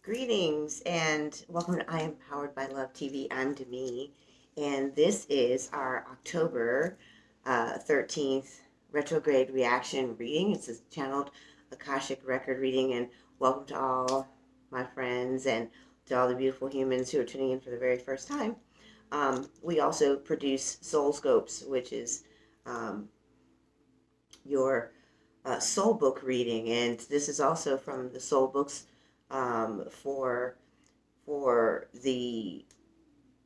Greetings and welcome to I Am Powered by Love TV. I'm Demi, and this is our October 13th retrograde reaction reading. It's a channeled Akashic record reading, and welcome to all my friends and to all the beautiful humans who are tuning in for the very first time. We also produce Soul Scopes, which is your soul book reading, and this is also from the soul books for the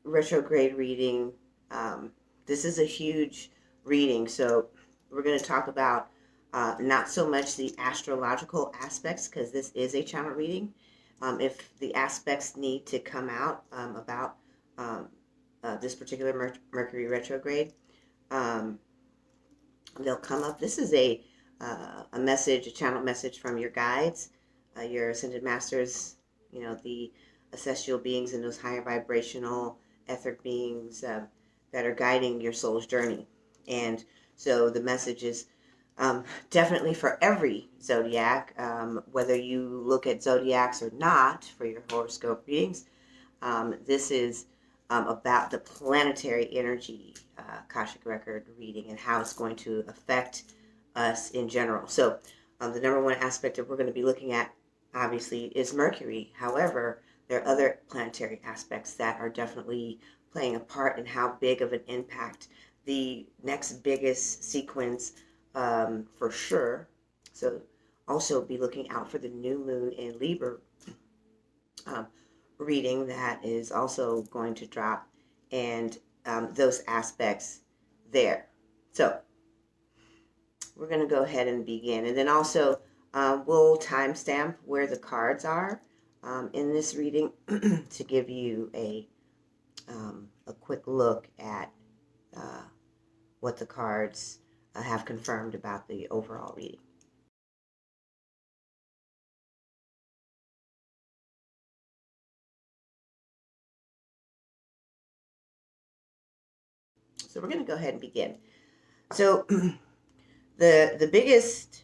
retrograde reading. This is a huge reading, so we're going to talk about not so much the astrological aspects, because this is a channel reading. If the aspects need to come out about this particular Mercury retrograde, they'll come up. This is a message, a channel message from your guides, your ascended masters, the ancestral beings and those higher vibrational etheric beings that are guiding your soul's journey. And so the message is definitely for every zodiac, whether you look at zodiacs or not for your horoscope readings. This is about the planetary energy Akashic record reading and how it's going to affect us in general. So the number one aspect that we're going to be looking at, obviously, is Mercury. However, there are other planetary aspects that are definitely playing a part in how big of an impact the next biggest sequence for sure. So also be looking out for the new moon in Libra reading that is also going to drop, and those aspects there. So we're going to go ahead and begin, and then also we'll timestamp where the cards are in this reading to give you a quick look at what the cards have confirmed about the overall reading. So we're going to go ahead and begin. So the biggest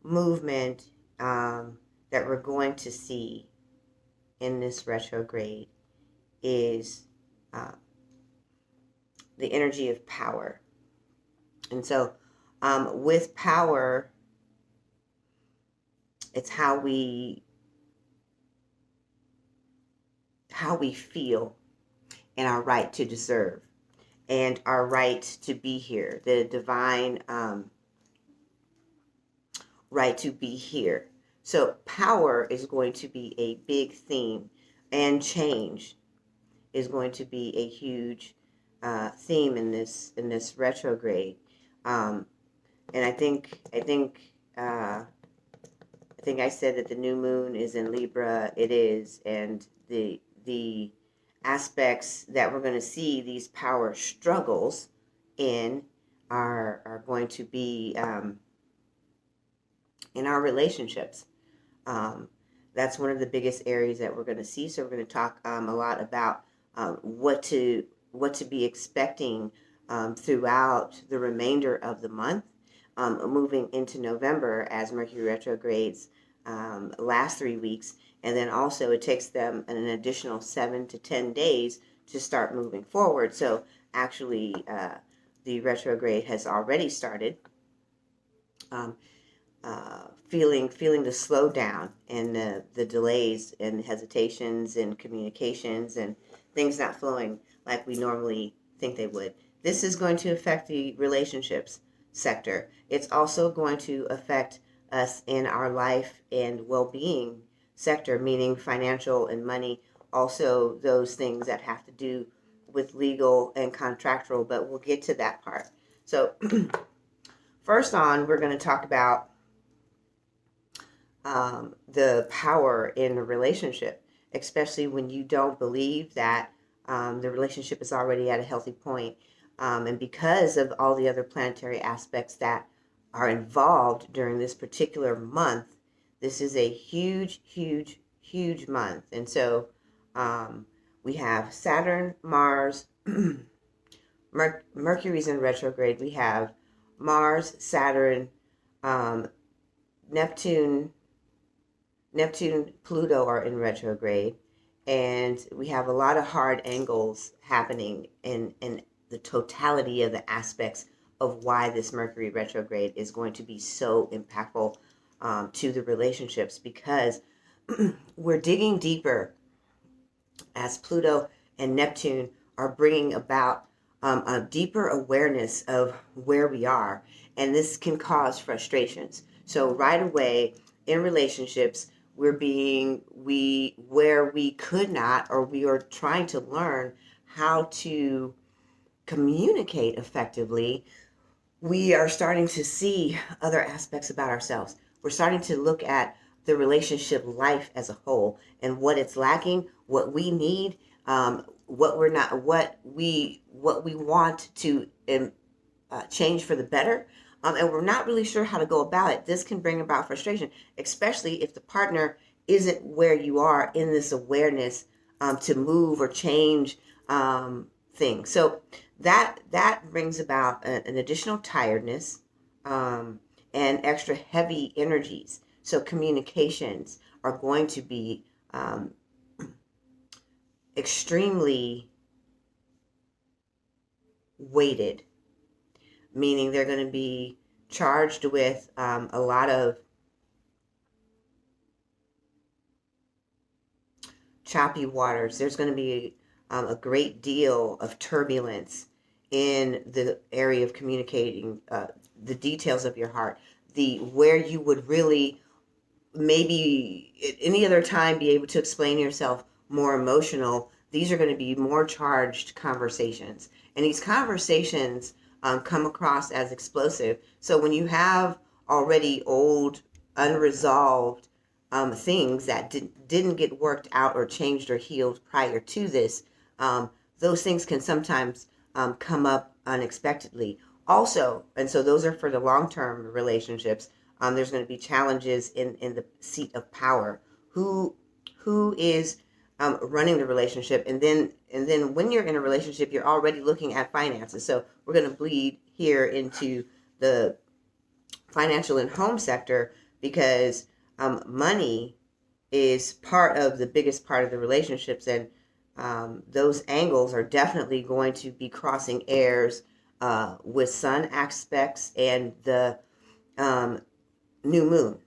movement that we're going to see in this retrograde is the energy of power. And so with power, it's how we feel and our right to deserve and our right to be here, the divine right to be here. So power is going to be a big theme, and change is going to be a huge theme in this retrograde. And I think I said that the new moon is in Libra. It is, and the aspects that we're going to see these power struggles in are going to be in our relationships. That's one of the biggest areas that we're going to see. So we're going to talk a lot about what to be expecting throughout the remainder of the month, moving into November as Mercury retrogrades last 3 weeks. And then also it takes them an additional 7 to 10 days to start moving forward. So actually the retrograde has already started. Feeling the slowdown and the delays and hesitations and communications and things not flowing like we normally think they would. This is going to affect the relationships sector. It's also going to affect us in our life and well-being sector, meaning financial and money, also those things that have to do with legal and contractual, but we'll get to that part. So first on, we're going to talk about the power in a relationship, especially when you don't believe that the relationship is already at a healthy point. And because of all the other planetary aspects that are involved during this particular month, this is a huge, huge, huge month. And so we have Saturn, Mars, Mercury's in retrograde. We have Mars, Saturn, Neptune, Neptune, Pluto are in retrograde, and we have a lot of hard angles happening in the totality of the aspects of why this Mercury retrograde is going to be so impactful to the relationships, because we're digging deeper as Pluto and Neptune are bringing about a deeper awareness of where we are, and this can cause frustrations. So right away in relationships, we where we could not, or we are trying to learn how to communicate effectively, we are starting to see other aspects about ourselves. We're starting to look at the relationship life as a whole and what it's lacking, what we need, what we're not, what we want to change for the better. And we're not really sure how to go about it. This can bring about frustration, especially if the partner isn't where you are in this awareness to move or change things. So that brings about an additional tiredness and extra heavy energies. So communications are going to be extremely weighted, meaning they're going to be charged with a lot of choppy waters. There's going to be a great deal of turbulence in the area of communicating the details of your heart, the where you would really maybe at any other time be able to explain yourself more emotional. These are going to be more charged conversations, and these conversations come across as explosive. So when you have already old unresolved things that didn't get worked out or changed or healed prior to this, those things can sometimes come up unexpectedly also. And so those are for the long-term relationships. There's going to be challenges in the seat of power. Who is running the relationship? And then when you're in a relationship, you're already looking at finances. So we're going to bleed here into the financial and home sector, because money is part of the biggest part of the relationships, and those angles are definitely going to be crossing airs with sun aspects and the new moon.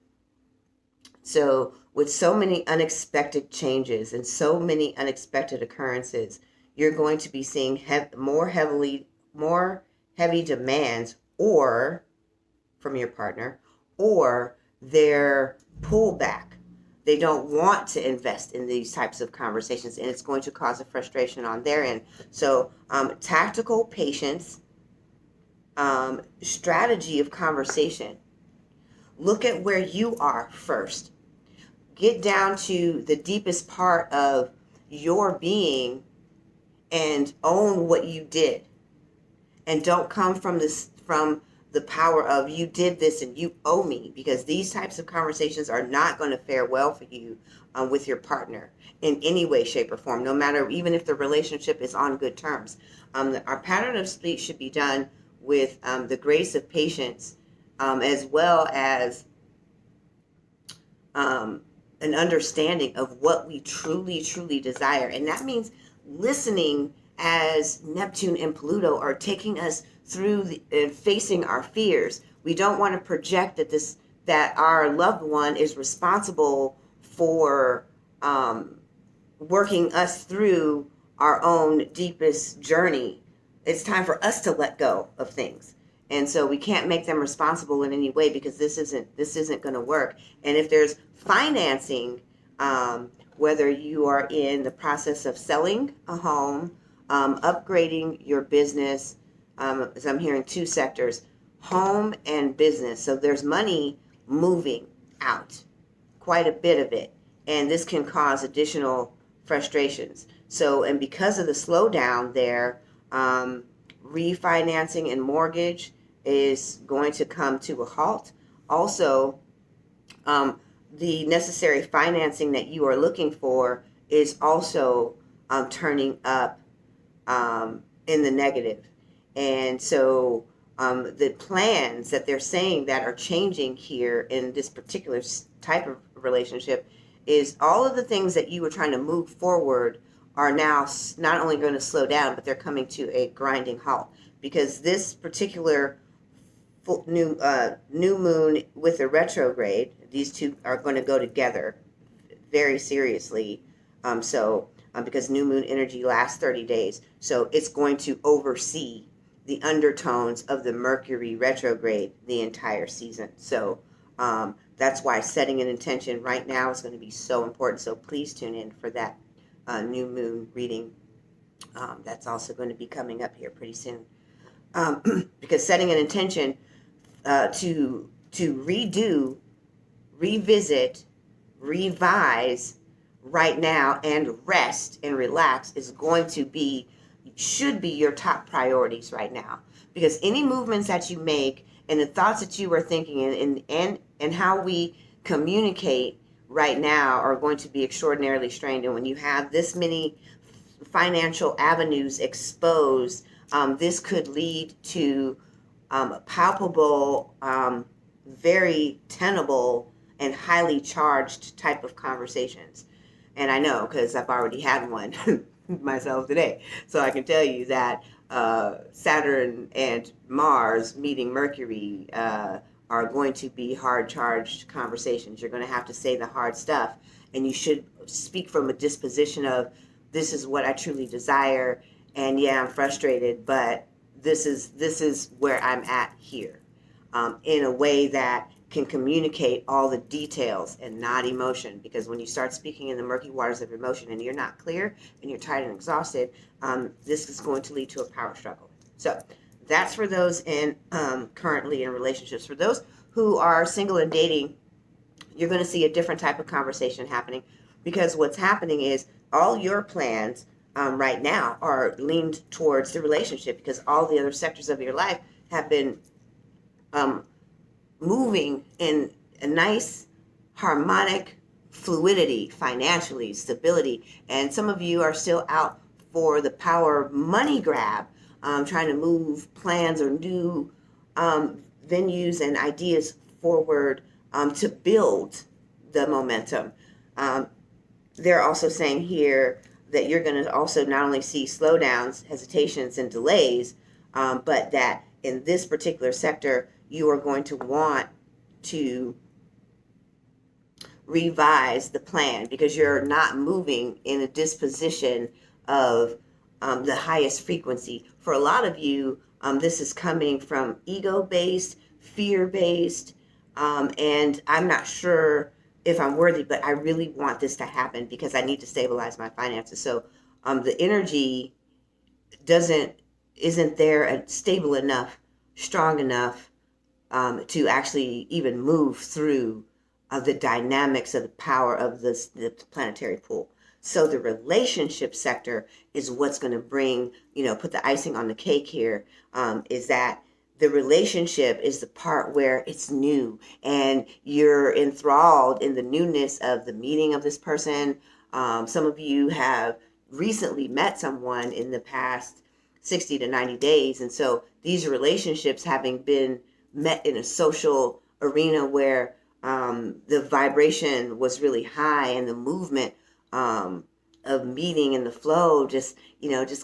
So with so many unexpected changes and so many unexpected occurrences, you're going to be seeing more heavy demands, or from your partner, or their pullback. They don't want to invest in these types of conversations, and it's going to cause a frustration on their end. So tactical patience, strategy of conversation. Look at where you are first. Get down to the deepest part of your being and own what you did. And don't come from the power of you did this and you owe me, because these types of conversations are not going to fare well for you with your partner in any way, shape, or form, no matter, even if the relationship is on good terms. Our pattern of speech should be done with the grace of patience, as well as an understanding of what we truly, truly desire. And that means listening as Neptune and Pluto are taking us through and facing our fears. We don't want to project that our loved one is responsible for working us through our own deepest journey. It's time for us to let go of things. And so we can't make them responsible in any way, because this isn't going to work. And if there's financing, whether you are in the process of selling a home, upgrading your business, as I'm hearing two sectors, home and business. So there's money moving out, quite a bit of it. And this can cause additional frustrations. So, and because of the slowdown there, refinancing and mortgage is going to come to a halt. Also, the necessary financing that you are looking for is also turning up in the negative. And so the plans that they're saying that are changing here in this particular type of relationship is all of the things that you were trying to move forward are now not only going to slow down, but they're coming to a grinding halt, because this particular new moon with a retrograde, these two are going to go together very seriously. Because new moon energy lasts 30 days, so it's going to oversee the undertones of the Mercury retrograde the entire season. So that's why setting an intention right now is going to be so important. So please tune in for that new moon reading. That's also going to be coming up here pretty soon. Because setting an intention to redo, revisit, revise right now and rest and relax should be your top priorities right now. Because any movements that you make and the thoughts that you are thinking and how we communicate right now are going to be extraordinarily strained. And when you have this many financial avenues exposed, this could lead to palpable, very tenable, and highly charged type of conversations. And I know because I've already had one myself today. So I can tell you that Saturn and Mars meeting Mercury are going to be hard charged conversations. You're going to have to say the hard stuff, and you should speak from a disposition of, this is what I truly desire, and yeah, I'm frustrated, but this is where I'm at here, in a way that can communicate all the details and not emotion. Because when you start speaking in the murky waters of emotion and you're not clear and you're tired and exhausted, this is going to lead to a power struggle. So that's for those currently in relationships. For those who are single and dating, you're going to see a different type of conversation happening, because what's happening is all your plans right now are leaned towards the relationship, because all the other sectors of your life have been moving in a nice harmonic fluidity, financially, stability. And some of you are still out for the power money grab, trying to move plans or new venues and ideas forward to build the momentum. They're also saying here that you're going to also not only see slowdowns, hesitations, and delays, but that in this particular sector, you are going to want to revise the plan, because you're not moving in a disposition of the highest frequency. For a lot of you, this is coming from ego-based, fear-based, and I'm not sure if I'm worthy, but I really want this to happen because I need to stabilize my finances. So the energy isn't there stable enough, strong enough to actually even move through the dynamics of the power of the planetary pool. So the relationship sector is what's going to bring, put the icing on the cake here, is that the relationship is the part where it's new and you're enthralled in the newness of the meeting of this person. Some of you have recently met someone in the past 60 to 90 days. And so these relationships, having been met in a social arena where the vibration was really high and the movement of meeting and the flow just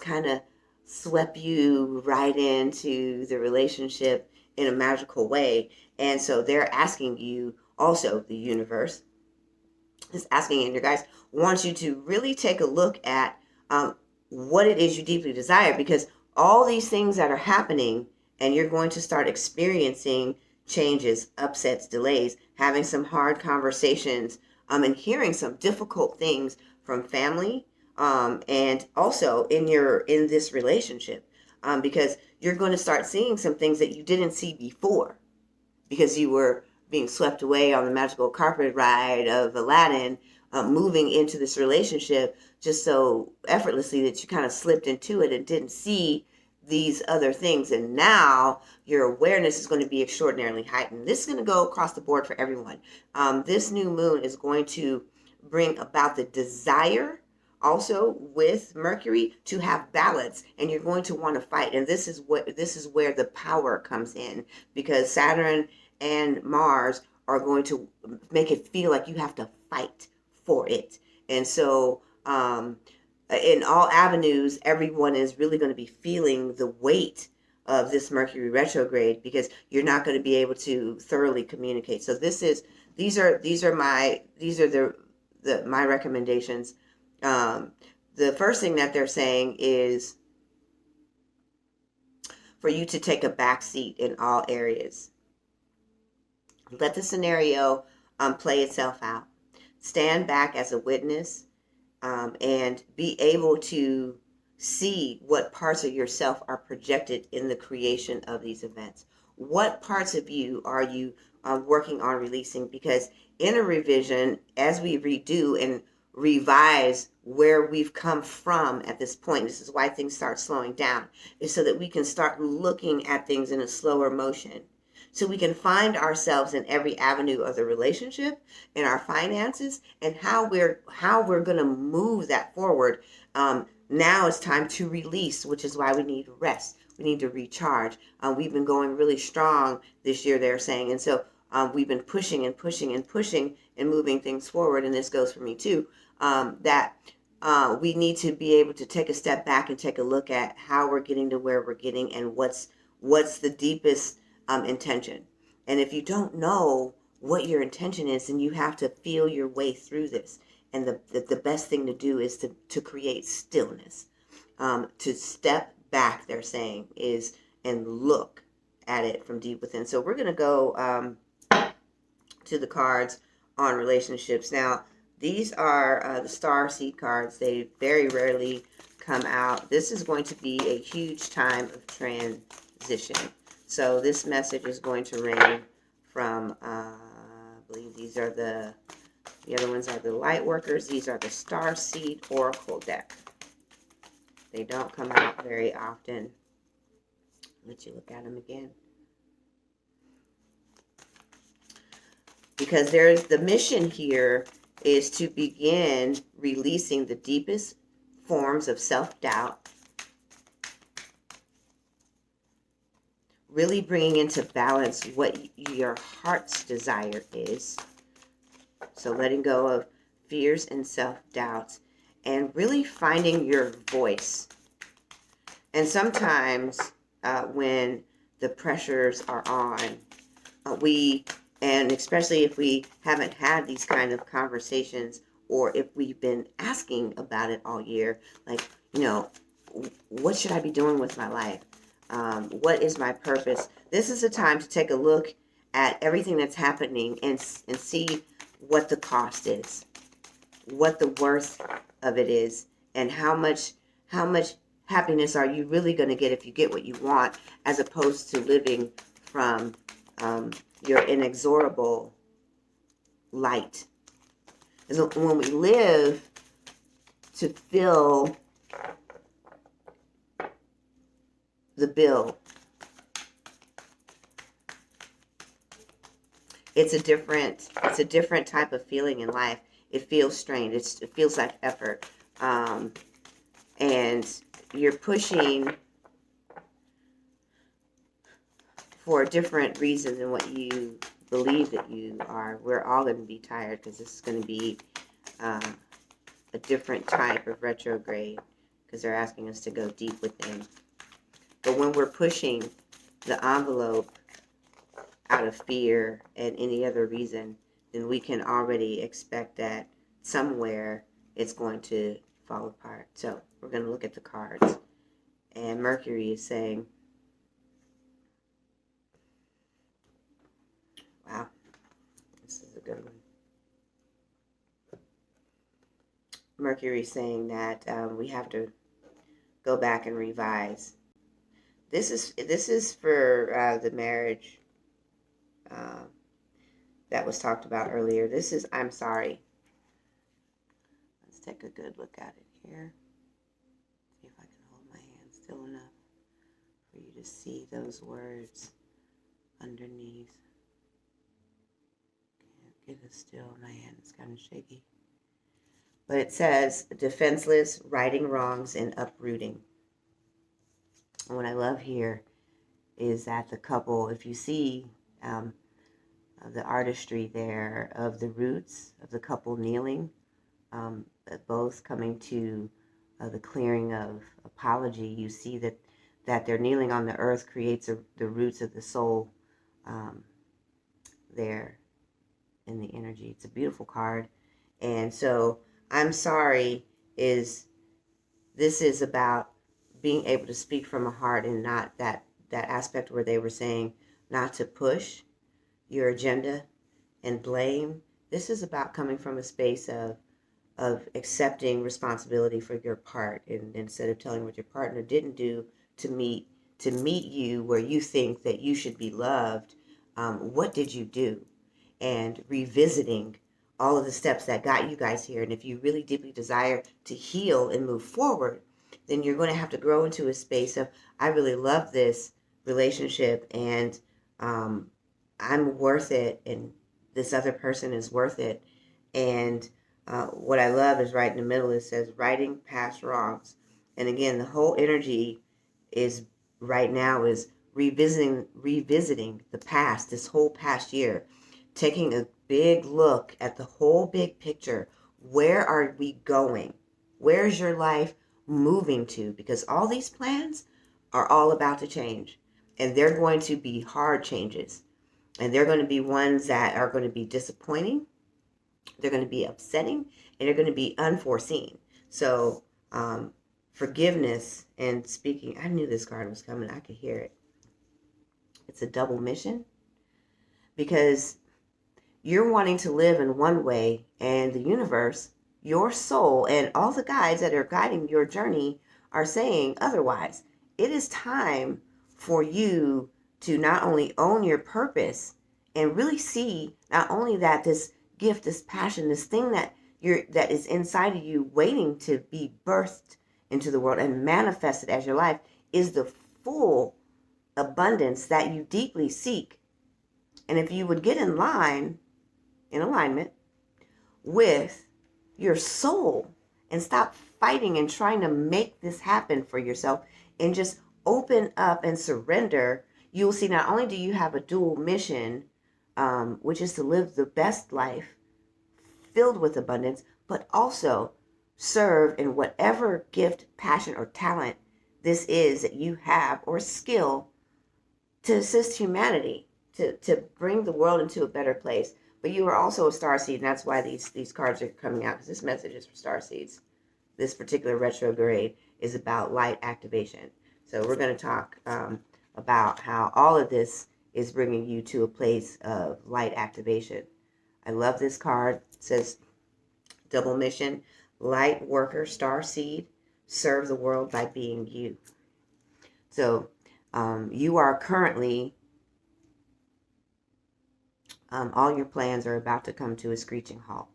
kind of swept you right into the relationship in a magical way. And so they're asking you, also the universe is asking, and your guys want you to really take a look at what it is you deeply desire, because all these things that are happening, and you're going to start experiencing changes, upsets, delays, having some hard conversations, and hearing some difficult things from family, and also in this relationship, because you're going to start seeing some things that you didn't see before, because you were being swept away on the magical carpet ride of Aladdin, moving into this relationship just so effortlessly that you kind of slipped into it and didn't see these other things. And now your awareness is going to be extraordinarily heightened. This is going to go across the board for everyone. This new moon is going to bring about the desire also with Mercury to have balance, and you're going to want to fight. And this is where the power comes in, because Saturn and Mars are going to make it feel like you have to fight for it. And so in all avenues, everyone is really going to be feeling the weight of this Mercury retrograde, because you're not going to be able to thoroughly communicate. So these are my recommendations. The first thing that they're saying is for you to take a back seat in all areas. Let the scenario play itself out. Stand back as a witness, and be able to see what parts of yourself are projected in the creation of these events. What parts of you are you working on releasing? Because in a revision, as we redo and revise where we've come from at this point, this is why things start slowing down, is so that we can start looking at things in a slower motion. So we can find ourselves in every avenue of the relationship, in our finances, and how we're going to move that forward. Now it's time to release, which is why we need rest. We need to recharge. We've been going really strong this year, they're saying, and so we've been pushing and pushing and pushing and moving things forward. And this goes for me too. That we need to be able to take a step back and take a look at how we're getting to where we're getting, and what's the deepest intention. And if you don't know what your intention is, then you have to feel your way through this. And the best thing to do is to create stillness, to step back, they're saying, is and look at it from deep within. So we're going to go to the cards on relationships. Now, these are the star seed cards. They very rarely come out. This is going to be a huge time of transition. So this message is going to ring from, I believe these are the other ones are the light workers. These are the star seed oracle deck. They don't come out very often. Let you look at them again. Because the mission here is to begin releasing the deepest forms of self-doubt, really bringing into balance what your heart's desire is. So letting go of fears and self-doubts, and really finding your voice. And sometimes when the pressures are on, and especially if we haven't had these kind of conversations, or if we've been asking about it all year, like, what should I be doing with my life? What is my purpose? This is a time to take a look at everything that's happening and see what the cost is, what the worth of it is, and how much happiness are you really going to get if you get what you want, as opposed to living from your inexorable light. And when we live to fill the bill, it's a different type of feeling in life. It feels strained. It feels like effort, and you're pushing for a different reason than what you believe that you are. We're all going to be tired, because this is going to be a different type of retrograde, because they're asking us to go deep within. But when we're pushing the envelope out of fear and any other reason, then we can already expect that somewhere it's going to fall apart. So we're going to look at the cards. And Mercury is saying, wow, this is a good one. Mercury is saying that we have to go back and revise. This is for the marriage that was talked about earlier. This is I'm sorry. Let's take a good look at it here. See if I can hold my hand still enough for you to see those words underneath. Can't get it still. My hand is kind of shaky. But it says, defenseless, righting wrongs, and uprooting. And what I love here is that the couple, if you see the artistry there of the roots of the couple kneeling, both coming to the clearing of apology. You see that they're kneeling on the earth creates the roots of the soul there in the energy. It's a beautiful card. And so I'm sorry this is about being able to speak from a heart and not that aspect where they were saying not to push your agenda and blame. This is about coming from a space of accepting responsibility for your part, and instead of telling what your partner didn't do to meet you where you think that you should be loved, what did you do? And revisiting all of the steps that got you guys here. And if you really deeply desire to heal and move forward, then you're going to have to grow into a space of, I really love this relationship, and I'm worth it, and this other person is worth it. And what I love is right in the middle, it says righting past wrongs. And again, the whole energy is right now is revisiting the past, this whole past year, taking a big look at the whole big picture. Where are we going? Where's your life moving to? Because all these plans are all about to change, and they're going to be hard changes, and they're going to be ones that are going to be disappointing, they're going to be upsetting, and they're going to be unforeseen. So forgiveness and speaking, I knew this card was coming, I could hear it. It's a double mission, because you're wanting to live in one way, and the universe, your soul, and all the guides that are guiding your journey are saying otherwise. It is time for you to not only own your purpose and really see not only that this gift, this passion, this thing that is inside of you waiting to be birthed into the world and manifested as your life is the full abundance that you deeply seek. And if you would get in alignment with your soul and stop fighting and trying to make this happen for yourself and just open up and surrender, you'll see not only do you have a dual mission, which is to live the best life filled with abundance, but also serve in whatever gift, passion, or talent this is that you have, or skill, to assist humanity, to bring the world into a better place. But you are also a starseed, and that's why these cards are coming out, because this message is for starseeds. This particular retrograde is about light activation. So we're going to talk about how all of this is bringing you to a place of light activation. I love this card. It says double mission, light worker, starseed, serve the world by being you. So you are currently, all your plans are about to come to a screeching halt.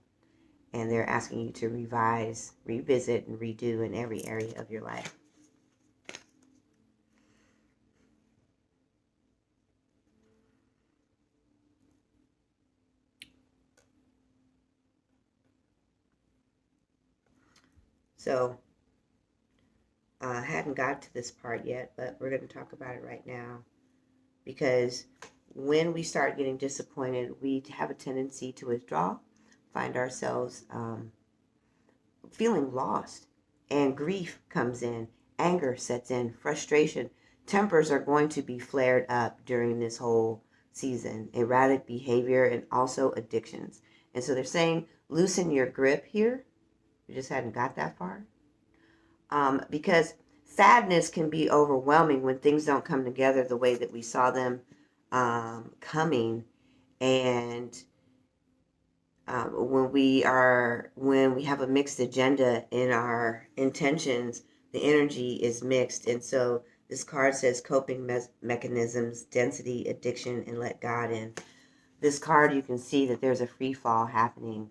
And they're asking you to revise, revisit, and redo in every area of your life. So I hadn't got to this part yet, but we're going to talk about it right now. Because when we start getting disappointed, we have a tendency to withdraw, find ourselves feeling lost, and grief comes in, anger sets in, frustration. Tempers are going to be flared up during this whole season, erratic behavior, and also addictions. And so they're saying loosen your grip here. You just hadn't got that far. Because sadness can be overwhelming when things don't come together the way that we saw them coming. And when we have a mixed agenda in our intentions, the energy is mixed. And so this card says coping mechanisms, density, addiction, and let God in. This card, you can see that there's a free fall happening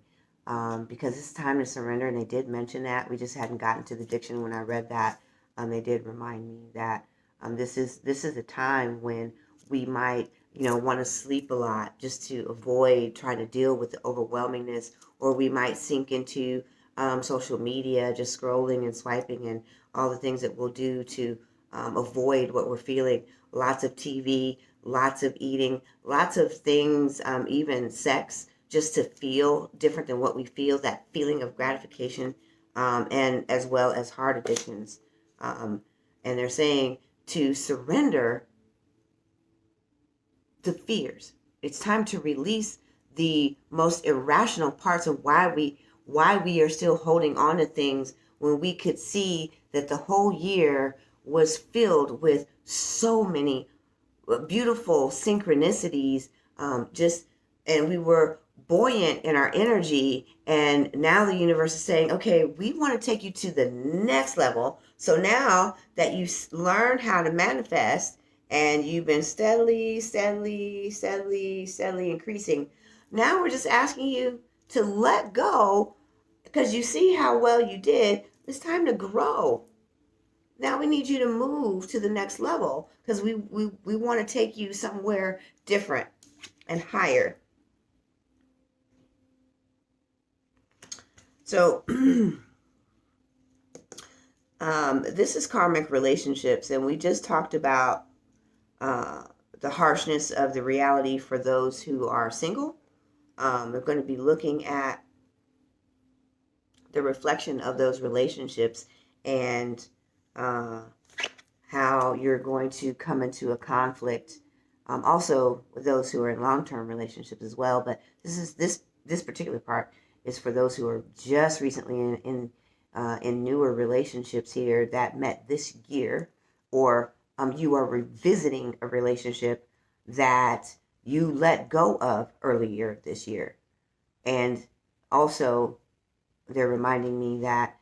because it's time to surrender. And they did mention that. We just hadn't gotten to the addiction when I read that. They did remind me that this is a time when we might want to sleep a lot just to avoid trying to deal with the overwhelmingness, or we might sink into social media, just scrolling and swiping and all the things that we'll do to avoid what we're feeling. Lots of TV, lots of eating, lots of things, even sex, just to feel different than what we feel, that feeling of gratification, and as well as heart addictions. And they're saying to surrender the fears. It's time to release the most irrational parts of why we are still holding on to things when we could see that the whole year was filled with so many beautiful synchronicities, just and we were buoyant in our energy, and now the universe is saying, okay, we want to take you to the next level. So now that you learned how to manifest and you've been steadily increasing, now we're just asking you to let go, because you see how well you did. It's time to grow. Now we need you to move to the next level, because we want to take you somewhere different and higher. So this is karmic relationships, and we just talked about the harshness of the reality for those who are single. We're going to be looking at the reflection of those relationships and how you're going to come into a conflict. Also with those who are in long-term relationships as well, but this particular part is for those who are just recently in newer relationships here that met this year, or you are revisiting a relationship that you let go of earlier this year. And also, they're reminding me that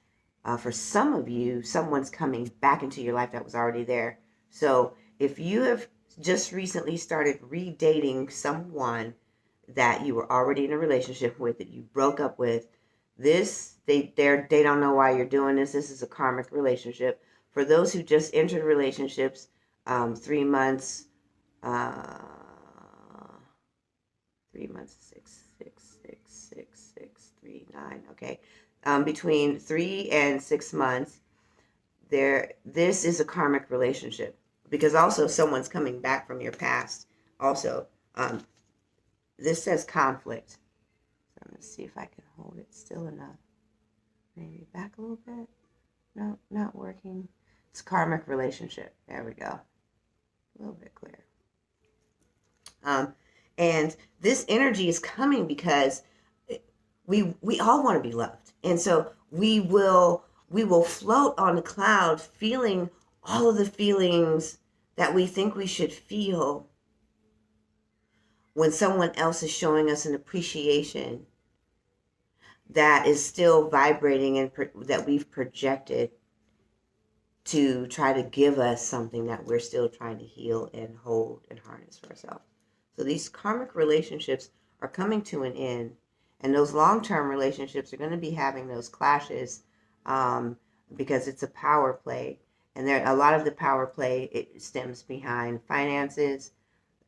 for some of you, someone's coming back into your life that was already there. So if you have just recently started redating someone that you were already in a relationship with, that you broke up with, they don't know why you're doing this. This is a karmic relationship. For those who just entered relationships, 3 months, 3 months, 6, 6, 6, 6, 6, 3, 9. Okay, between 3 and 6 months, this is a karmic relationship, because also someone's coming back from your past. Also, this says conflict. So I'm gonna see if I can hold it still enough. Maybe back a little bit. No, not working. It's karmic relationship. There we go. A little bit clearer. And this energy is coming because we all want to be loved, and so we will float on the cloud, feeling all of the feelings that we think we should feel when someone else is showing us an appreciation that is still vibrating and that we've projected to try to give us something that we're still trying to heal and hold and harness for ourselves. So these karmic relationships are coming to an end, and those long-term relationships are going to be having those clashes because it's a power play. And a lot of the power play, it stems behind finances,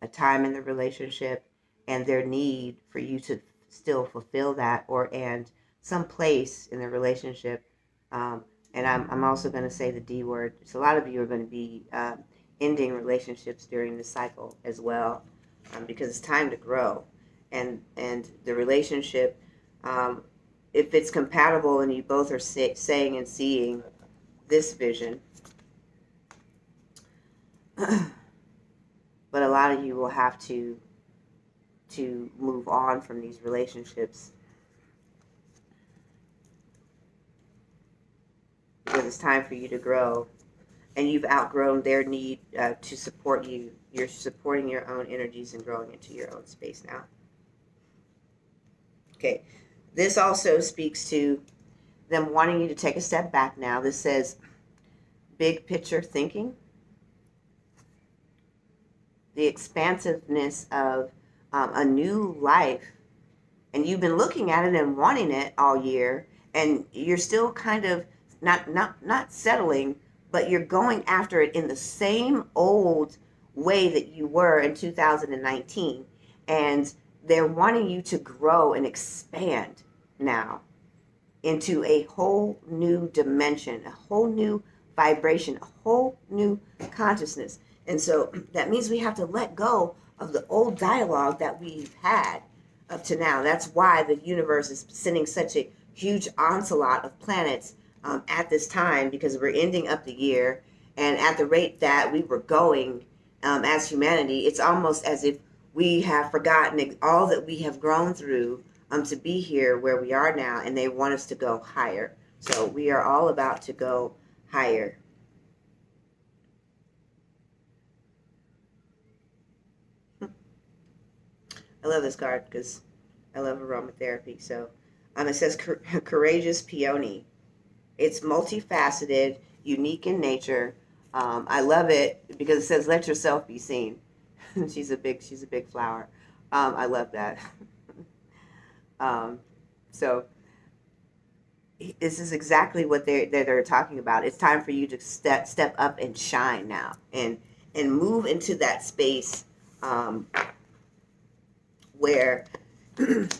a time in the relationship, and their need for you to still fulfill that, and some place in the relationship. And I'm also going to say the D word. So a lot of you are going to be ending relationships during this cycle as well, because it's time to grow. And the relationship, if it's compatible and you both are saying and seeing this vision, but a lot of you will have to move on from these relationships, because it's time for you to grow, and you've outgrown their need to support you. You're supporting your own energies and growing into your own space now. Okay, this also speaks to them wanting you to take a step back now. This says big picture thinking, the expansiveness of a new life, and you've been looking at it and wanting it all year, and you're still kind of not settling, but you're going after it in the same old way that you were in 2019, and they're wanting you to grow and expand now into a whole new dimension, a whole new vibration, a whole new consciousness. And so that means we have to let go of the old dialogue that we've had up to now. That's why the universe is sending such a huge onslaught of planets at this time, because we're ending up the year. And at the rate that we were going as humanity, it's almost as if we have forgotten all that we have grown through to be here where we are now, and they want us to go higher. So we are all about to go higher. I love this card because I love aromatherapy. So it says Courageous Peony. It's multifaceted, unique in nature. I love it because it says let yourself be seen. she's a big flower. I love that. So this is exactly what they're talking about. It's time for you to step up and shine now, and move into that space where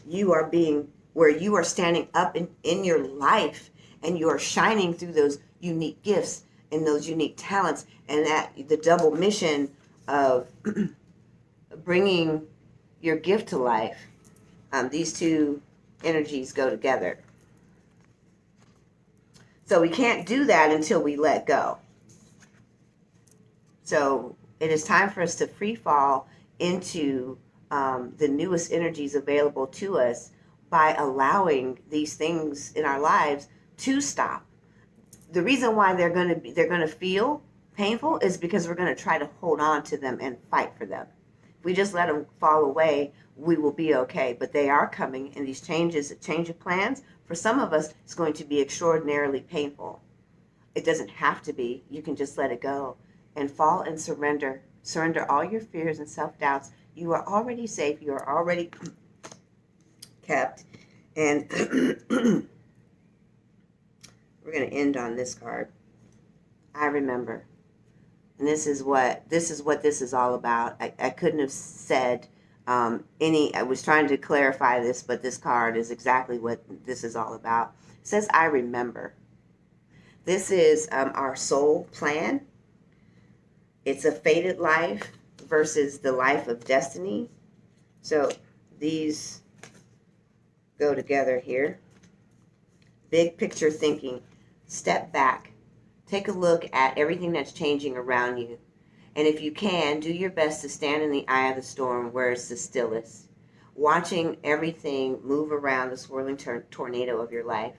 you are standing up in your life, and you are shining through those unique gifts and those unique talents, and that the double mission of bringing your gift to life. These two energies go together. So we can't do that until we let go. So it is time for us to free fall into the newest energies available to us by allowing these things in our lives to stop. The reason why they're going to feel painful is because we're going to try to hold on to them and fight for them. If we just let them fall away, we will be okay. But they are coming, and these change of plans, for some of us, it's going to be extraordinarily painful. It doesn't have to be. You can just let it go and fall and surrender. Surrender all your fears and self-doubts. You are already safe. You are already kept. And we're going to end on this card. I remember. And this is what this is all about. I couldn't have said I was trying to clarify this, but this card is exactly what this is all about. It says, I remember. This is our soul plan. It's a fated life versus the life of destiny. So these go together here. Big picture thinking. Step back. Take a look at everything that's changing around you. And if you can, do your best to stand in the eye of the storm where it's the stillest, watching everything move around the swirling tornado of your life.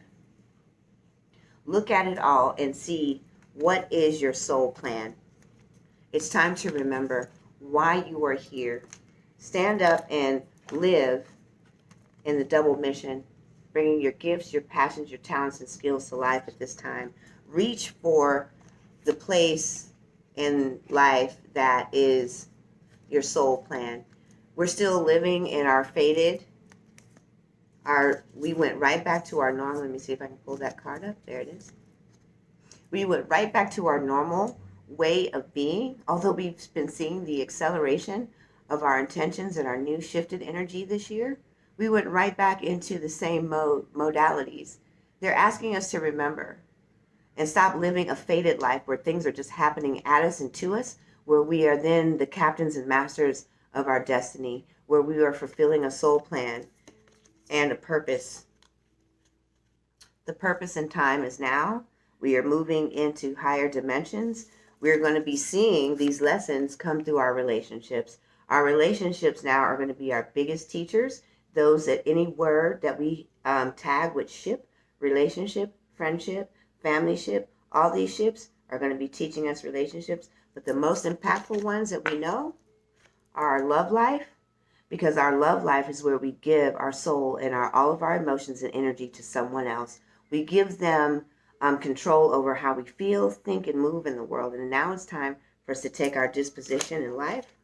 Look at it all and see what is your soul plan. It's time to remember why you are here. Stand up and live in the double mission, bringing your gifts, your passions, your talents, and skills to life at this time. Reach for the place in life that is your soul plan. We're still living in our fated, we went right back to our normal. Let me see if I can pull that card up. There it is. We went right back to our normal way of being, although we've been seeing the acceleration of our intentions and our new shifted energy this year. We went right back into the same modalities. They're asking us to remember and stop living a fated life where things are just happening at us and to us, where we are then the captains and masters of our destiny, where we are fulfilling a soul plan and a purpose. The purpose and time is now. We are moving into higher dimensions. We're going to be seeing these lessons come through our relationships. Our relationships now are going to be our biggest teachers. Those that any word that we tag with ship, relationship, friendship, family ship, all these ships are going to be teaching us relationships. But the most impactful ones that we know are our love life, because our love life is where we give our soul and all of our emotions and energy to someone else. We give them control over how we feel, think, and move in the world. And now it's time for us to take our disposition in life.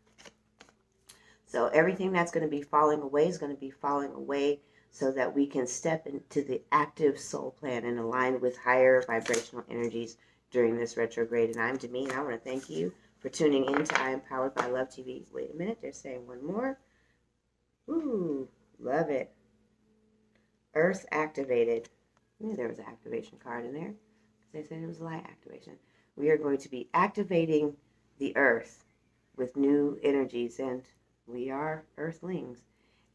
So everything that's going to be falling away is going to be falling away so that we can step into the active soul plan and align with higher vibrational energies during this retrograde. And I'm Demeen. I want to thank you for tuning in to I Am Powered by Love TV. Wait a minute. They're saying one more. Ooh, love it. Earth activated. I knew there was an activation card in there. They said it was light activation. We are going to be activating the earth with new energies, and we are earthlings.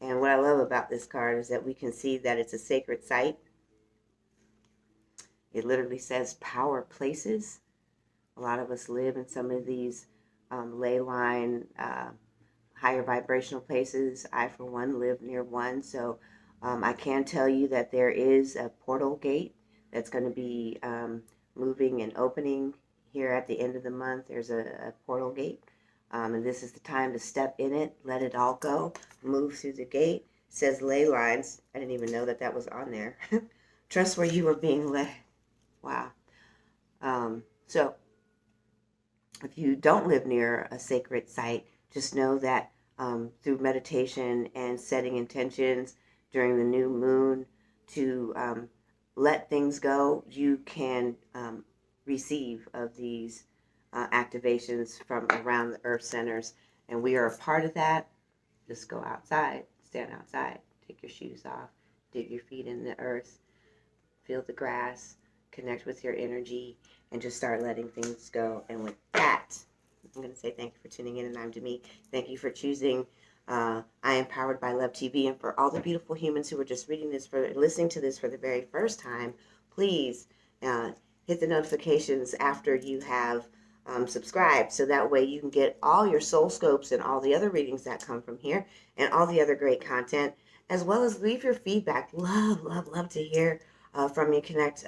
And what I love about this card is that we can see that it's a sacred site. It literally says power places. A lot of us live in some of these ley line, higher vibrational places. I, for one, live near one. So I can tell you that there is a portal gate that's going to be moving and opening here at the end of the month. There's a portal gate. And this is the time to step in it, let it all go, move through the gate. It says ley lines. I didn't even know that that was on there. Trust where you are being led. Wow. So if you don't live near a sacred site, just know that through meditation and setting intentions during the new moon to let things go, you can receive of these activations from around the earth centers. And we are a part of that. Just go outside, stand outside, take your shoes off, dig your feet in the earth, feel the grass, connect with your energy, and just start letting things go. And with that, I'm going to say thank you for tuning in, and I'm Demi. Thank you for choosing I Am Powered by Love TV. And for all the beautiful humans who are just listening to this for the very first time, please hit the notifications after you have subscribed, so that way you can get all your soul scopes and all the other readings that come from here and all the other great content, as well as leave your feedback. Love to hear from you, connect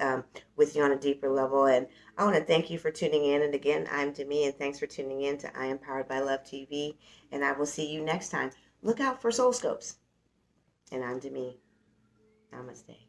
with you on a deeper level. And I want to thank you for tuning in. And again, I'm Demi, and thanks for tuning in to I Am Powered by Love TV. And I will see you next time. Look out for soul scopes. And I'm Demi. Namaste.